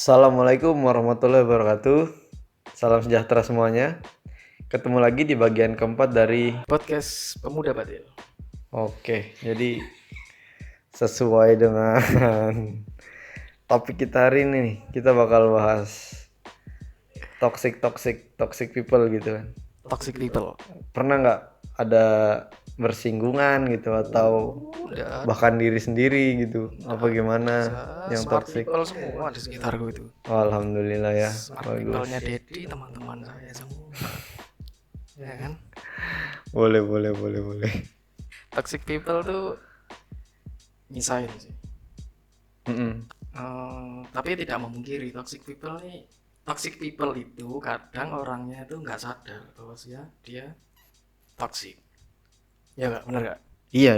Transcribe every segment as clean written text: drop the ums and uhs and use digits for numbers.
Assalamualaikum warahmatullahi wabarakatuh. Salam sejahtera semuanya. Ketemu lagi di bagian keempat dari podcast Pemuda Batil. jadi sesuai dengan topik kita hari ini nih, kita bakal bahas toxic people gitu kan. Toxic people. Pernah nggak ada bersinggungan gitu atau Udah bahkan diri sendiri gitu? Apa gimana yang smart toxic? people semua di sekitarku itu. Alhamdulillah ya, Smart bagus. people-nya Dedi, teman-teman saya semua. Ya kan? Boleh. Toxic people tuh misain sih. Mm-mm. Tapi tidak memungkiri toxic people itu kadang orangnya itu nggak sadar bahwa dia toxic. Ya nggak, benar nggak? Iya,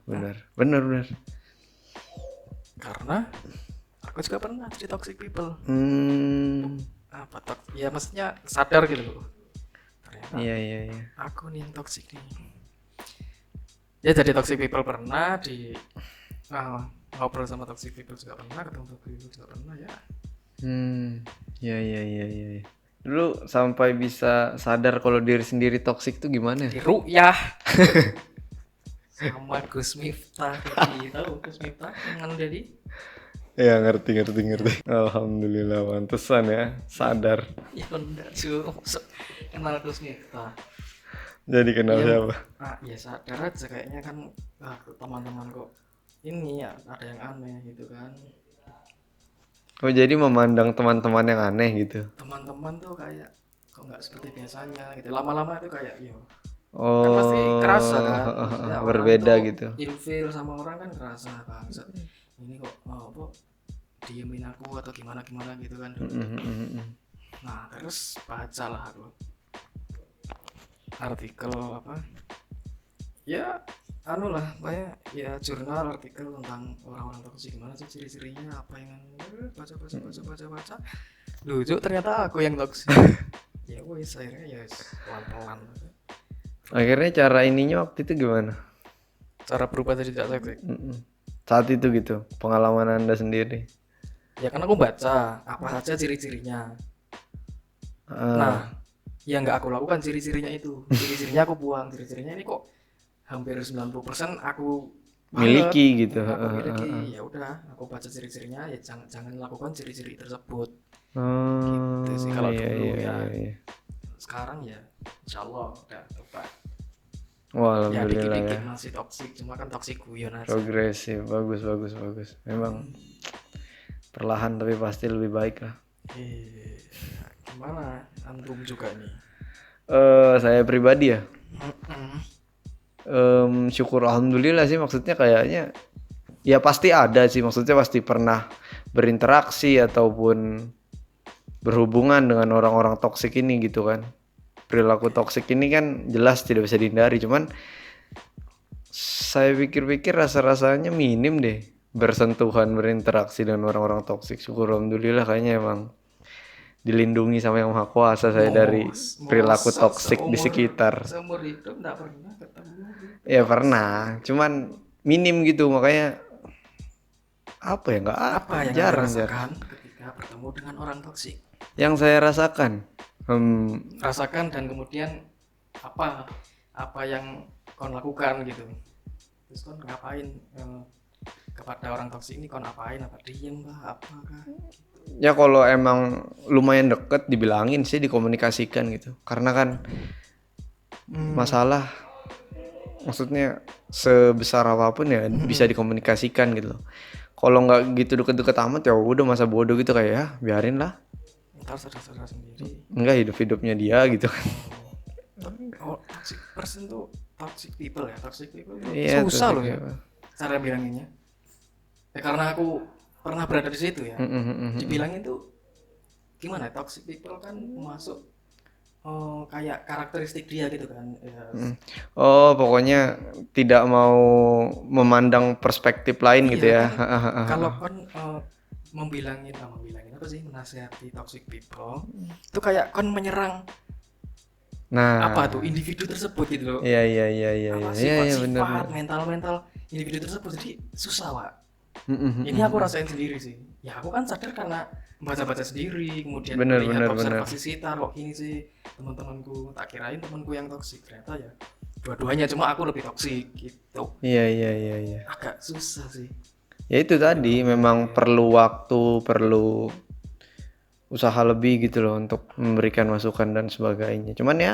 benar. Karena aku juga pernah jadi toxic people. Ya maksudnya sadar gitu loh. Ternyata Iya. aku nih yang toxic nih. Ya jadi toxic people pernah ngobrol sama toxic people juga pernah, ketemu toxic people juga pernah ya. Iya. Dulu sampai bisa sadar kalau diri sendiri toksik tuh gimana? Di Ru'yah sama Gus Miftah. Tahu Gus Miftah yang jadi? Ya ngerti. Alhamdulillah, pantesan ya sadar. Ya enggak cuy, kenal Gus Miftah. Jadi kenal siapa? Ya sadar aja kayaknya kan teman-teman kok ini ya ada yang aneh gitu kan. Oh jadi memandang teman-teman yang aneh gitu? Teman-teman tuh kayak kok nggak seperti biasanya gitu. Lama-lama itu kayak kan Oh, pasti kerasa kan. Maksudnya orang berbeda itu gitu. ilfeel sama orang kan kerasa bangsat. Ini kok apa diemin aku atau gimana gitu kan dulu. Nah terus bacalah aku artikel apa ya banyak ya jurnal artikel tentang orang-orang toksik, gimana sih ciri-cirinya, apa yang baca lucu, ternyata aku yang toksik. Ya wes akhirnya ya pelan-pelan. Akhirnya cara ininya waktu itu gimana? Cara berubah dari tidak toksik Saat itu gitu, pengalaman Anda sendiri. ya kan aku baca apa saja ciri-cirinya. Nah yang nggak aku lakukan ciri-cirinya itu. Ciri-cirinya aku buang. Ciri-cirinya ini kok hampir 90% aku miliki gitu. Aku miliki. Ya udah, aku baca ciri-cirinya ya jangan lakukan ciri-ciri tersebut. Gitu sih kalau dulu ya. Sekarang ya insyaallah udah tobat. Wah, Ya alhamdulillah dikit-dikit ya. masih toksik, cuma kan toksik guyon aja. Progresif, bagus. Memang perlahan tapi pasti lebih baik lah. Gimana antum juga nih? Saya pribadi ya, syukur alhamdulillah sih, maksudnya kayaknya ya pasti ada sih, maksudnya pasti pernah berinteraksi ataupun berhubungan dengan orang-orang toksik ini gitu kan. Perilaku toksik ini kan jelas tidak bisa dihindari, cuman saya pikir-pikir rasa-rasanya minim deh bersentuhan berinteraksi dengan orang-orang toksik. Syukur alhamdulillah kayaknya emang dilindungi sama Yang Maha Kuasa saya dari perilaku toksik di sekitar. Seumur hidup enggak pernah ketemu. Ya pernah, cuman minim gitu, makanya apa ya, nggak Apa yang jarang ketika bertemu dengan orang toksik? Yang saya rasakan, rasakan dan kemudian apa yang kau lakukan gitu. Terus kau ngapain kepada orang toksik ini? Kau ngapain? Apa diem kah? Apakah? ya kalau emang lumayan deket dibilangin sih, dikomunikasikan gitu, karena kan masalah maksudnya sebesar apapun ya bisa dikomunikasikan gitu loh. Kalau nggak gitu deket-deket amat ya udah masa bodoh gitu, kayak ya biarin lah, ntar sadar sendiri. enggak hidup-hidupnya dia gitu kan. Toxic person tuh toxic people ya. Toxic people tuh Iya, susah loh ya people. cara bilanginnya. Ya karena aku pernah berada di situ ya. Dibilangin tuh gimana? Toxic people kan masuk kayak karakteristik dia gitu kan ya. Oh pokoknya tidak mau memandang perspektif lain gitu ya kan, kalau kan membilangin apa sih, menasihati toxic people itu kayak kan menyerang apa tuh individu tersebut gitu loh. Iya Apa sifat mental individu tersebut, jadi susah Pak Ini aku rasain sendiri sih. Ya aku kan sadar karena baca-baca sendiri, kemudian Bener, melihat bener, observasi sekitar kok gini sih teman-temanku. Tak kirain temanku yang toksik, ternyata ya dua-duanya, cuma aku lebih toksik gitu. Iya, iya, iya, iya. Agak susah sih. Ya itu tadi memang perlu waktu, perlu usaha lebih gitu loh untuk memberikan masukan dan sebagainya. Cuman ya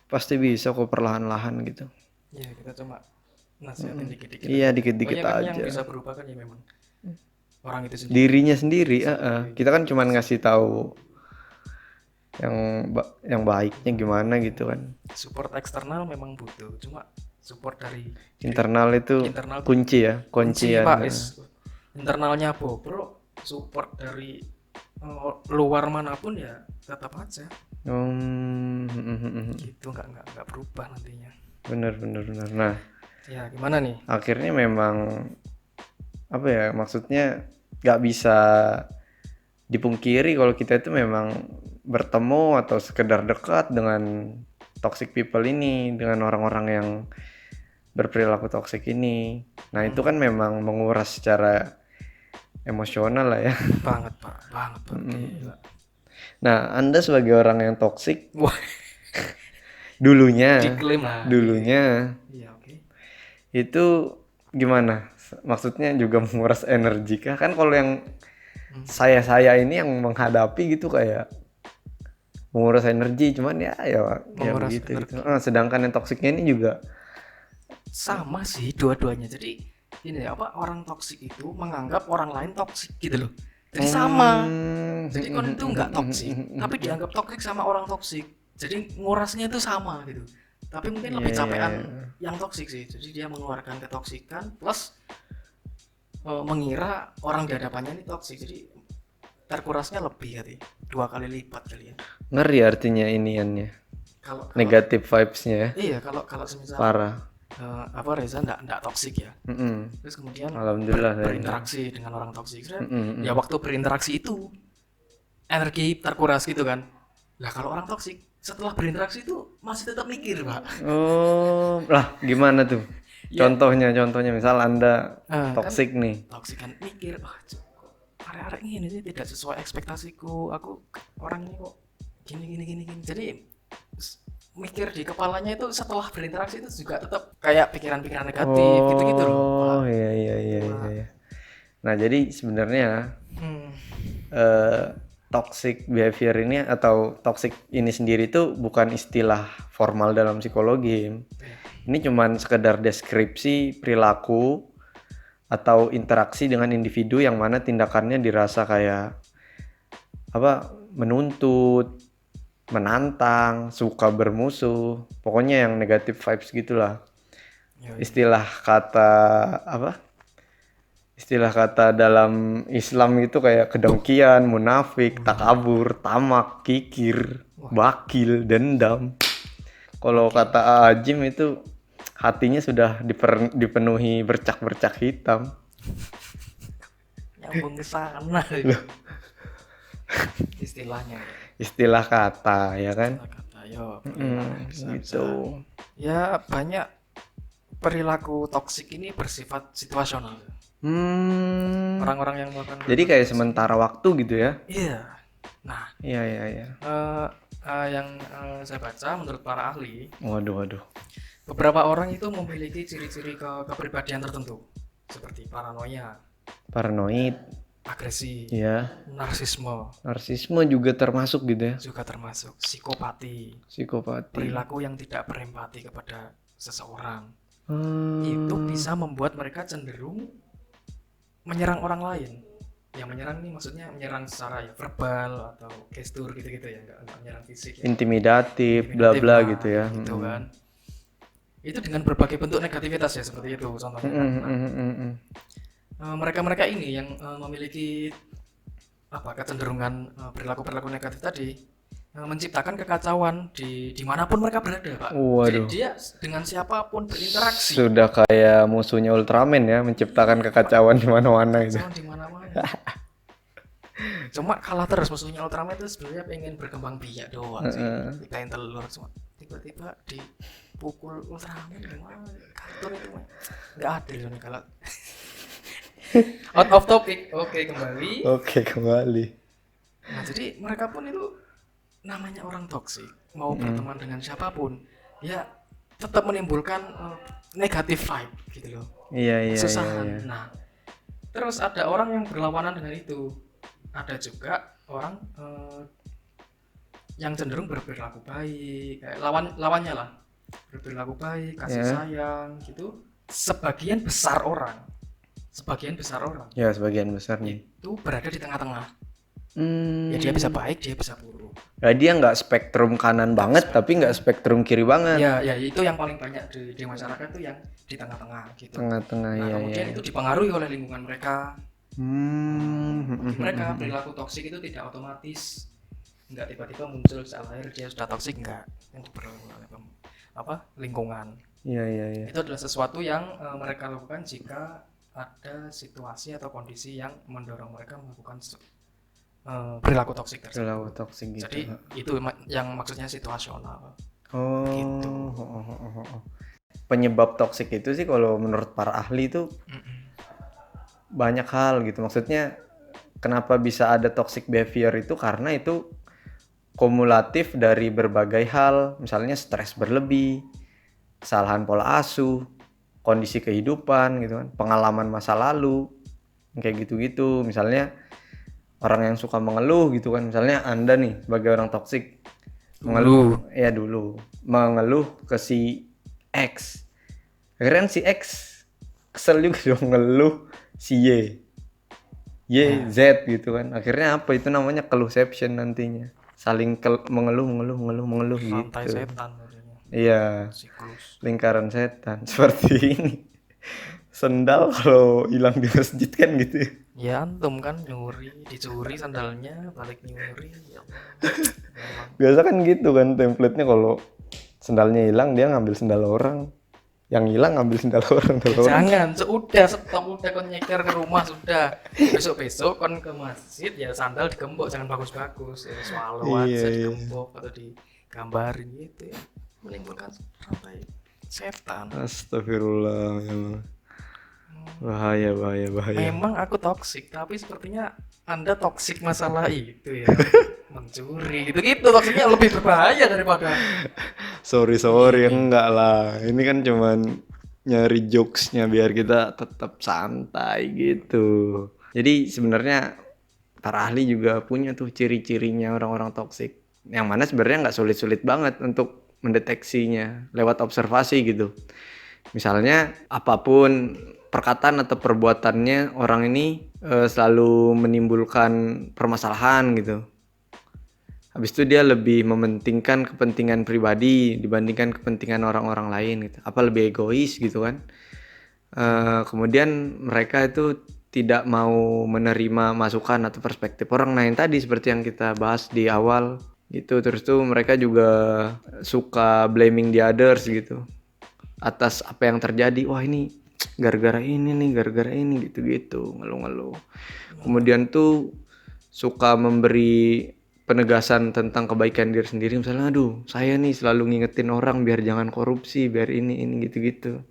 pasti bisa kok perlahan-lahan gitu. Ya kita cuma nasihatin dikit-dikit Iya, aja. dikit-dikit Pokoknya kan yang aja. bisa berubah kan ya memang orang itu sendiri. Dirinya sendiri, kita kan cuman ngasih tahu yang yang baiknya gimana gitu kan. Support eksternal memang butuh, cuma support dari Internal itu internal tuh kunci ya, kunci kuncian. Pak. Internalnya bobrok, support dari luar manapun ya tetap aja gitu, nggak berubah nantinya. Bener. Nah, Ya gimana nih? akhirnya memang apa ya, maksudnya nggak bisa dipungkiri kalau kita itu memang bertemu atau sekedar dekat dengan toxic people ini, dengan orang-orang yang berperilaku toxic ini. Nah, itu kan memang menguras secara emosional lah ya. Banget Pak, banget gila. Nah, Anda sebagai orang yang toxic Wah, dulunya, diklaim lah. Iya, oke. itu gimana? Maksudnya juga menguras energi kah? Kan kalau yang saya ini yang menghadapi gitu kayak menguras energi, cuman ya Menguras begitu gitu. Sedangkan yang toksiknya ini juga Sama sih dua-duanya. Jadi ini apa, orang toksik itu menganggap orang lain toksik gitu loh. Jadi sama. Jadi kon itu nggak toksik, tapi dianggap toksik sama orang toksik. Jadi ngurasnya itu sama gitu. Tapi mungkin lebih capean yang toksik sih. Jadi dia mengeluarkan ketoksikan plus mengira orang di hadapannya ini toksik. Jadi terkurasnya lebih kali, 2 kali lipat kali ya. ngeri artinya iniannya. Kalau Negative vibes-nya ya. iya, kalau semisal Parah. apa Reza nggak toksik ya. Terus kemudian Alhamdulillah berinteraksi dengan orang toksik, ya waktu berinteraksi itu energi terkuras gitu kan. Lah kalau orang toksik setelah berinteraksi itu masih tetap mikir Pak. Oh, lah gimana tuh? Contohnya misal Anda toksik kan, nih. Toksik kan mikir, arek-arek ini sih tidak sesuai ekspektasiku, aku orang ini kok gini. Jadi mikir di kepalanya itu setelah berinteraksi itu juga tetap kayak pikiran-pikiran negatif gitu loh Pak. Oh, iya. Nah, jadi sebenarnya toxic behavior ini atau toxic ini sendiri itu bukan istilah formal dalam psikologi. Ini cuman sekedar deskripsi perilaku atau interaksi dengan individu yang mana tindakannya dirasa kayak apa, menuntut, menantang, suka bermusuh, pokoknya yang negative vibes gitulah. Istilah kata dalam Islam itu kayak kedengkian, munafik, takabur, tamak, kikir, bakil, dendam. Kalau kata Ajim itu hatinya sudah dipenuhi bercak-bercak hitam. Nyambung ke sana istilahnya. Istilah kata ya kan. Kata yo Gitu. Ya banyak perilaku toksik ini bersifat situasional. Orang-orang yang melakukan Jadi kayak sementara waktu gitu ya. Iya. Nah, Iya. yang saya baca menurut para ahli, Waduh. beberapa orang itu memiliki ciri-ciri kepribadian tertentu seperti paranoid, agresi, narsisme juga termasuk gitu ya. Juga termasuk psikopati, perilaku yang tidak berempati kepada seseorang. Itu bisa membuat mereka cenderung menyerang orang lain. Yang menyerang ini maksudnya menyerang secara verbal atau gestur gitu-gitu ya, enggak menyerang fisik ya. Intimidatif bla bla gitu ya. Gitu kan. Itu dengan berbagai bentuk negativitas ya, seperti itu contohnya. Mereka ini yang memiliki kecenderungan perilaku negatif tadi menciptakan kekacauan dimanapun mereka berada Pak. Waduh. Jadi dia dengan siapapun berinteraksi. Sudah kayak musuhnya Ultraman ya, menciptakan kekacauan di mana-mana gitu. Kekacauan di mana-mana. Cuma kalah terus musuhnya Ultraman itu sebenarnya pengen berkembang biak doang sih. Kita telur cuma tiba-tiba dipukul Ultraman gimana? Kartun itu nggak adil nih kalau Out of topic. Oke, kembali. Oke, kembali. Nah, jadi mereka pun itu namanya orang toksik, mau berteman dengan siapapun, ya tetap menimbulkan negatif vibe gitu loh. Iya, iya, iya, Kesusahan. iya. Nah, terus ada orang yang berlawanan dengan itu. Ada juga orang yang cenderung berperilaku baik, kayak lawannya lah. Berperilaku baik, kasih Ya. sayang gitu. Sebagian besar orang Ya, sebagian besar nih. itu berada di tengah-tengah. Ya dia bisa baik, dia bisa buruk. Nah, dia nggak spektrum kanan banget, tapi nggak spektrum kiri banget. Ya itu yang paling banyak di masyarakat tuh yang di tengah-tengah gitu. Tengah-tengah, Nah, ya, kemudian ya. itu dipengaruhi oleh lingkungan mereka. Bagi mereka Hmm. perilaku toksik itu tidak otomatis, nggak tiba-tiba muncul saat lahir dia sudah toksik, nggak. Yang diperlakukan oleh lingkungan. Iya, iya, iya. Itu adalah sesuatu yang mereka lakukan jika ada situasi atau kondisi yang mendorong mereka melakukan perilaku toksik tersebut. Perilaku toksik gitu. Jadi itu yang maksudnya situasional. Oh. Gitu. Penyebab toksik itu sih kalau menurut para ahli itu banyak hal gitu. Maksudnya kenapa bisa ada toxic behavior itu karena itu kumulatif dari berbagai hal, misalnya stres berlebih, kesalahan pola asuh, kondisi kehidupan gitu kan, pengalaman masa lalu, kayak gitu-gitu. Misalnya orang yang suka mengeluh gitu kan, misalnya Anda nih sebagai orang toksik mengeluh, ya dulu mengeluh ke si X, akhirnya si X kesel juga dong ngeluh si Y, Z gitu kan, akhirnya apa itu namanya keluhception nantinya, saling mengeluh Rantai gitu. setan maksudnya. Iya, Siklus. lingkaran setan seperti ini. Sendal kalau hilang di masjid kan gitu. Ya antum kan dicuri sandalnya, balik nyuri. Ya Allah. Memang. Biasa kan gitu kan template-nya, kalau sendalnya hilang dia ngambil sendal orang. Yang hilang ngambil sendal orang. Jangan, sudah stop, udah kon nyeker ke rumah sudah. Besok-besok kon ke masjid ya sandal digembok, jangan bagus-bagus. Ya swallow aja digembok atau digambarin gitu ya. Menimbulkan rantai setan. Astagfirullah, memang. Bahaya. Memang aku toksik, tapi sepertinya Anda toksik masalah itu ya. Mencuri gitu-gitu, toksiknya lebih berbahaya daripada. Sorry, enggak lah. Ini kan cuman nyari jokesnya biar kita tetap santai gitu. Jadi sebenarnya para ahli juga punya tuh ciri-cirinya orang-orang toksik. Yang mana sebenarnya nggak sulit-sulit banget untuk mendeteksinya lewat observasi gitu. Misalnya apapun perkataan atau perbuatannya orang ini selalu menimbulkan permasalahan gitu. Habis itu dia lebih mementingkan kepentingan pribadi dibandingkan kepentingan orang-orang lain gitu. Apa lebih egois gitu kan. Kemudian mereka itu tidak mau menerima masukan atau perspektif orang. Nah, yang tadi seperti yang kita bahas di awal gitu. Terus tuh mereka juga suka blaming the others gitu atas apa yang terjadi. Wah, ini gara-gara ini gitu-gitu, ngeluh-ngeluh. Kemudian tuh suka memberi penegasan tentang kebaikan diri sendiri, misalnya aduh saya nih selalu ngingetin orang biar jangan korupsi, biar ini gitu.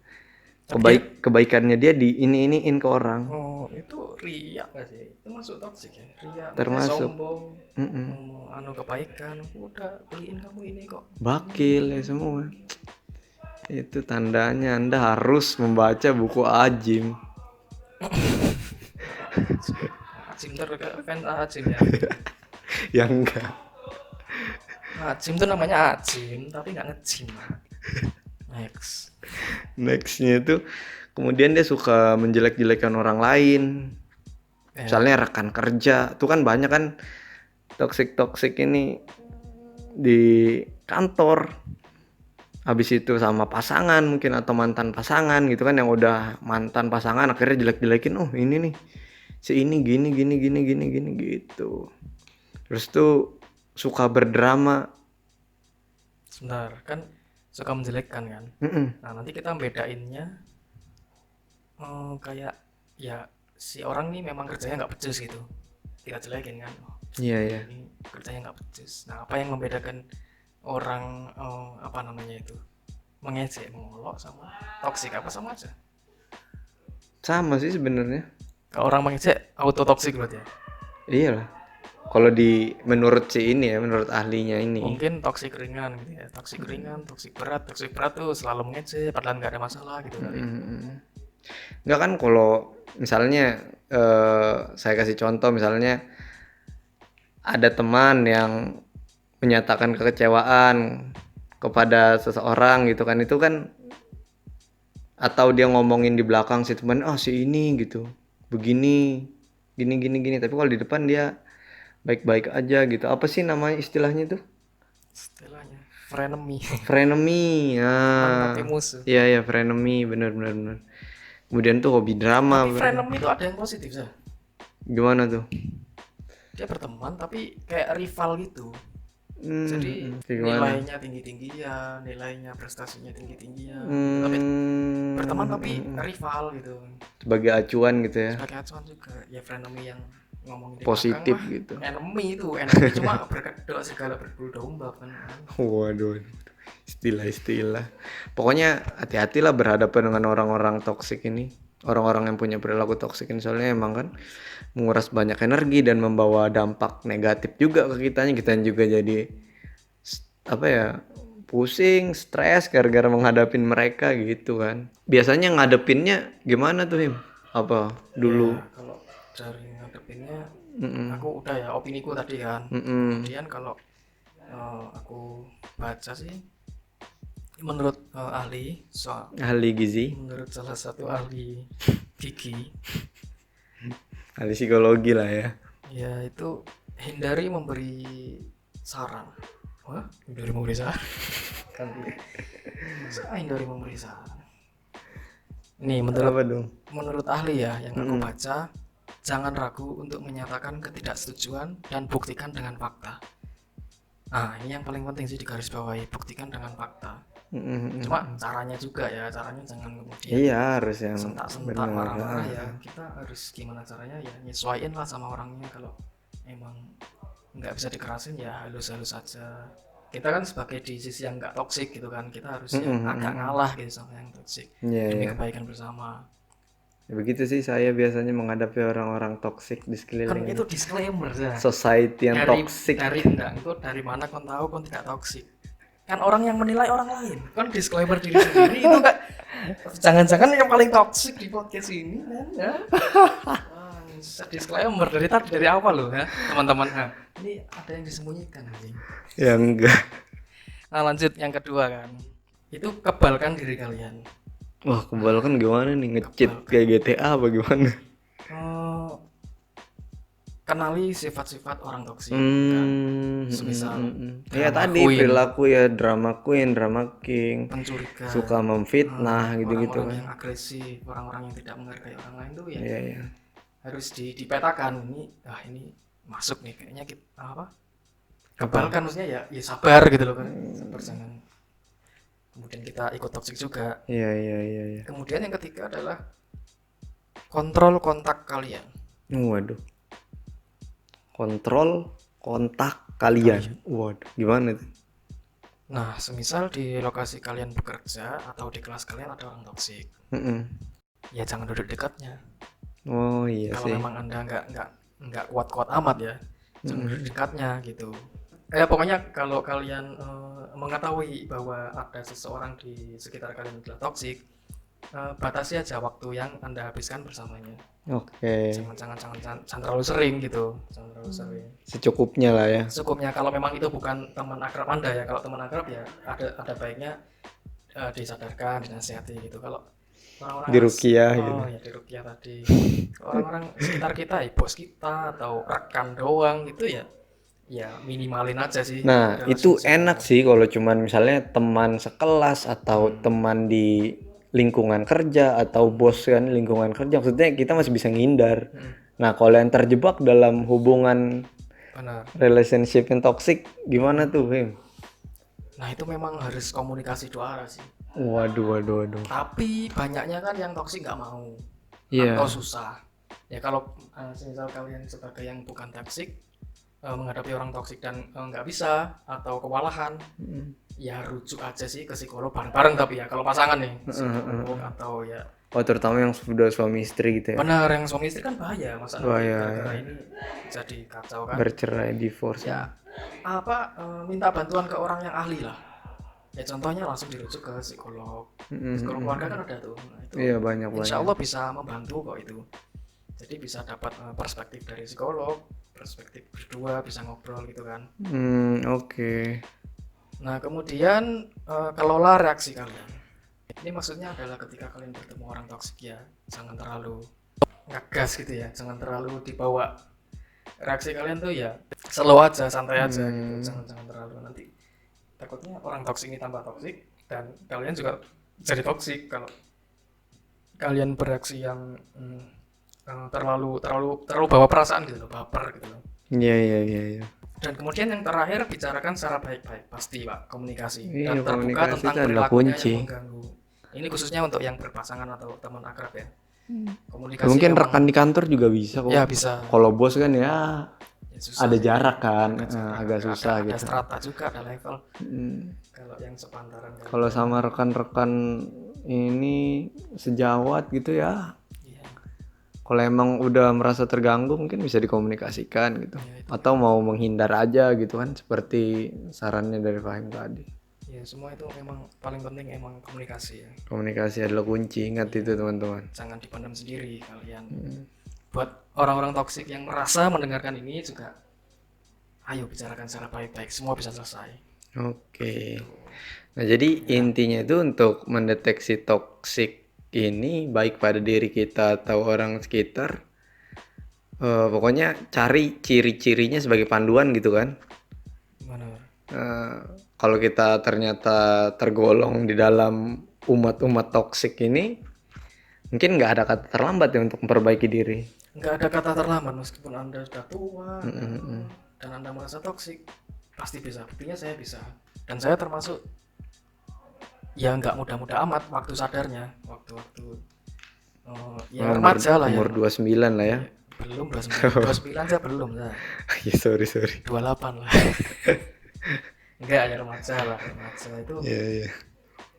Kebaikannya dia di iniin ke orang. Oh, itu riak gak sih? Itu masuk toksik ya? Riak, Termasuk. sombong, kebaikan, udah beliin kamu ini kok. Bakil ya semua. Itu tandanya Anda harus membaca buku Ajim. Ajim fans Ajim ya. Yang enggak. Ajim tuh namanya Ajim, tapi nggak ngejim. Nextnya itu kemudian dia suka menjelek-jelekan orang lain. Misalnya rekan kerja, tuh kan banyak kan toxic ini di kantor. Habis itu sama pasangan mungkin atau mantan pasangan gitu kan, yang udah mantan pasangan akhirnya jelek-jelekin, oh ini nih si ini gini gitu. Terus tuh suka berdrama. Sebentar, kan suka menjelekkan kan. Nah, nanti kita bedainnya kayak ya si orang nih memang kerjanya nggak becus gitu, kita jelekin kan. Iya. Ini kerjanya nggak becus. Nah, apa yang membedakan orang apa namanya itu mengejek, mengolok sama toksik, apa sama aja? Sama sih sebenarnya. Kalau orang mengejek auto toxic berarti ya. Iyalah. Kalau menurut si ini ya, menurut ahlinya ini. Mungkin toxic ringan gitu ya. Toxic ringan, toxic berat tuh selalu mengejek padahal nggak ada masalah gitu kali. Enggak kan kalau misalnya saya kasih contoh misalnya ada teman yang menyatakan kekecewaan kepada seseorang gitu kan, itu kan, atau dia ngomongin di belakang si teman, si ini gitu begini gini, tapi kalau di depan dia baik-baik aja gitu. Apa sih namanya istilahnya tuh? Istilahnya frenemy. Frenemy. Teman tapi musuh. Iya frenemy, bener. Kemudian tuh hobi drama. Tapi frenemy itu ada yang positif sih. Gimana tuh? Dia berteman tapi kayak rival gitu. Jadi gimana? nilainya tinggi-tinggian, nilainya prestasinya tinggi-tinggian. Tapi berteman tapi rival gitu. Sebagai acuan gitu ya. Sebagai acuan juga. Ya frenemy yang ngomongin di Positif belakang mah gitu. enemy cuma berkedok segala berbulu domba kan. Waduh. Istilah. Pokoknya hati-hatilah berhadapan dengan orang-orang toksik ini. Orang-orang yang punya perilaku toksik ini, soalnya emang kan menguras banyak energi dan membawa dampak negatif juga ke kitanya. Kita juga jadi pusing, stres gara-gara menghadapin mereka gitu kan. Biasanya ngadepinnya gimana tuh, Him? Apa dulu? Ya, kalau dari ngadepinnya aku udah ya opiniku tadi kan. Kemudian kalau aku baca sih menurut ahli gizi, menurut salah satu ahli gigi, ahli psikologi lah ya. ya itu hindari memberi saran. Hindari memberi saran kan hindari memberi saran. Nih menurut ahli ya yang aku baca, jangan ragu untuk menyatakan ketidaksetujuan dan buktikan dengan fakta. Nah ini yang paling penting sih digarisbawahi, buktikan dengan fakta. Cuma caranya juga ya, caranya jangan kemudian harus yang sentak-sentak marah-marah ya. Kita harus gimana caranya ya, nyesuaiin lah sama orangnya. Kalau emang nggak bisa dikerasin ya halus-halus aja. Kita kan sebagai di sisi yang nggak toksik gitu kan, kita harus agak ngalah gitu sama yang toksik demi kebaikan bersama. Ya, begitu sih saya biasanya menghadapi orang-orang toksik di sekeliling. Kan itu disclaimer ya. Society yang toksik. Dari mana kau tahu kau tidak toksik? Kan orang yang menilai orang lain. Kan disclaimer diri sendiri itu kan. Jangan-jangan yang paling toksik di podcast ini kan ya. Disclaimer dari apa loh ya, teman-teman. Ini ada yang disembunyikan anjing. Ya enggak. Nah, lanjut yang kedua kan. Itu kebalkan diri kalian. Wah, kebalkan gimana nih? Nge-cheat kayak GTA apa gimana? Kenali sifat-sifat orang toksik kan. Semisal ya tadi perilaku ya drama queen, drama king, pencuriga, suka memfitnah gitu-gitu kan. Orang-orang yang agresif, orang-orang yang tidak menghargai orang lain tuh ya. Iya. Harus dipetakan ini masuk nih kayaknya kita kebalkan maksudnya ya sabar gitu loh kan. Sabar jangan kemudian kita ikut toksik juga. Iya. Kemudian yang ketiga adalah kontrol kontak kalian. Waduh. Kontrol kontak kalian. Waduh, gimana tuh? Nah, semisal di lokasi kalian bekerja atau di kelas kalian ada orang toksik. Ya jangan duduk dekatnya. Oh iya kalau sih. Kalau memang Anda nggak kuat-kuat amat ya, jangan duduk dekatnya gitu. Pokoknya kalau kalian mengetahui bahwa ada seseorang di sekitar kalian adalah toksik, batasi aja waktu yang Anda habiskan bersamanya. Oke. Jangan terlalu sering gitu. Jangan terlalu sering. Secukupnya lah ya. Secukupnya. Kalau memang itu bukan teman akrab Anda ya. Kalau teman akrab ya ada baiknya disadarkan, dinasihati gitu. Kalau orang-orang diruqyah gitu. Ya diruqyah tadi. Orang-orang sekitar kita, bos kita atau rekan doang gitu ya minimalin aja sih. Nah, itu enak sih kalau cuman misalnya teman sekelas atau teman di lingkungan kerja atau bos kan lingkungan kerja, maksudnya kita masih bisa ngindar. Nah, kalau yang terjebak dalam hubungan relationship yang toxic gimana tuh, Him? Nah, itu memang harus komunikasi dua arah sih. Waduh. Tapi banyaknya kan yang toksik nggak mau. Atau susah. Ya kalau misal kalian sebagai yang bukan toksik menghadapi orang toksik dan nggak bisa atau kewalahan, ya rujuk aja sih ke psikolog bareng-bareng. Tapi ya kalau pasangan nih psikolog atau ya Oh, terutama yang sudah suami istri gitu ya. Benar, yang suami istri kan bahaya, masa nanti Bahaya, gara-gara ini jadi kacau kan. Bercerai, divorce. Ya minta bantuan ke orang yang ahli lah. Ya contohnya langsung dirujuk ke psikolog. Psikolog keluarga kan ada tuh. Nah, itu Iya, banyak. insya Allah bisa membantu kok itu. Jadi bisa dapat perspektif dari psikolog, perspektif berdua, bisa ngobrol gitu kan. Oke. Nah kemudian kelola reaksi kalian. Ini maksudnya adalah ketika kalian bertemu orang toksik ya, jangan terlalu ngegas gitu ya, jangan terlalu dibawa. Reaksi kalian tuh ya slow aja, santai aja gitu, jangan terlalu, nanti takutnya orang toksik ini tambah toksik dan kalian juga jadi toksik kalau kalian bereaksi yang terlalu bawa perasaan gitu loh, baper gitu loh. Iya. Dan kemudian yang terakhir, bicarakan secara baik-baik, pasti Pak, komunikasi Iya, dan terbuka komunikasi tentang itu adalah perilakunya kunci. yang mengganggu. Ini khususnya untuk yang berpasangan atau teman akrab ya. Komunikasi Mungkin emang- rekan di kantor juga bisa kok. ya bisa. Kalau bos kan ya Ya, susah ada sih. jarak kan, Jarak. agak susah ada gitu. strata juga, ada level. Mm. Kalau yang sepantaran kan. Kalau sama rekan-rekan ini sejawat gitu ya, Iya. kalau emang udah merasa terganggu mungkin bisa dikomunikasikan gitu. Ya, itu. Atau mau menghindar aja gitu kan, seperti sarannya dari Fahim tadi. Ya semua itu memang paling penting emang komunikasi ya. Komunikasi adalah kunci, ingat itu teman-teman. Jangan dipendam sendiri kalian. Buat orang-orang toksik yang merasa mendengarkan ini juga, ayo bicarakan secara baik-baik, semua bisa selesai. Oke. Nah, jadi intinya itu untuk mendeteksi toksik ini baik pada diri kita atau orang sekitar. Pokoknya cari ciri-cirinya sebagai panduan gitu kan. Benar. Kalau kita ternyata tergolong di dalam umat-umat toksik ini, mungkin nggak ada kata terlambat ya untuk memperbaiki diri. Nggak ada kata terlambat, meskipun Anda sudah tua dan Anda merasa toksik, pasti bisa. Buktinya saya bisa. Dan saya termasuk ya nggak muda-muda amat waktu sadarnya, waktu-waktu ya remaja lah ya. Umur 29 lah ya. Belum 29 saya belum lah. Ya sorry. 28 lah. Enggak, ya remaja lah. Remaja itu Iya.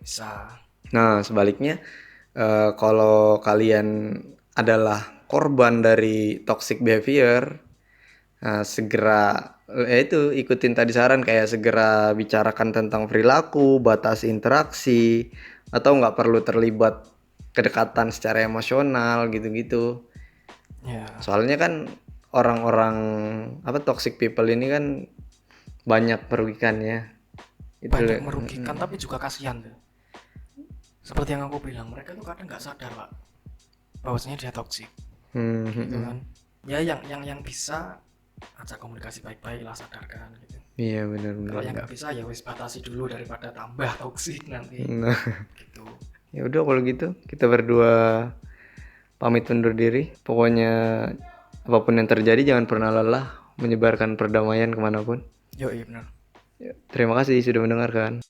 bisa. Nah, sebaliknya kalau kalian adalah korban dari toxic behavior, segera itu ikutin tadi saran kayak segera bicarakan tentang perilaku, batas interaksi, atau nggak perlu terlibat kedekatan secara emosional gitu-gitu. Ya. Soalnya kan orang-orang toxic people ini kan banyak merugikannya. Banyak merugikan tapi juga kasihan tuh. Seperti yang aku bilang, mereka tuh kadang nggak sadar Pak bahwasanya dia toksik. Gitu kan. Ya yang bisa ajak komunikasi baik-baik lah, sadarkan gitu. Iya Kalau benar. yang nggak bisa ya wis batasi dulu daripada tambah toksik nanti. Nah, Gitu. ya udah kalau gitu kita berdua pamit undur diri. Pokoknya apapun yang terjadi jangan pernah lelah menyebarkan perdamaian kemanapun. Yo, iya benar. Terima kasih sudah mendengarkan.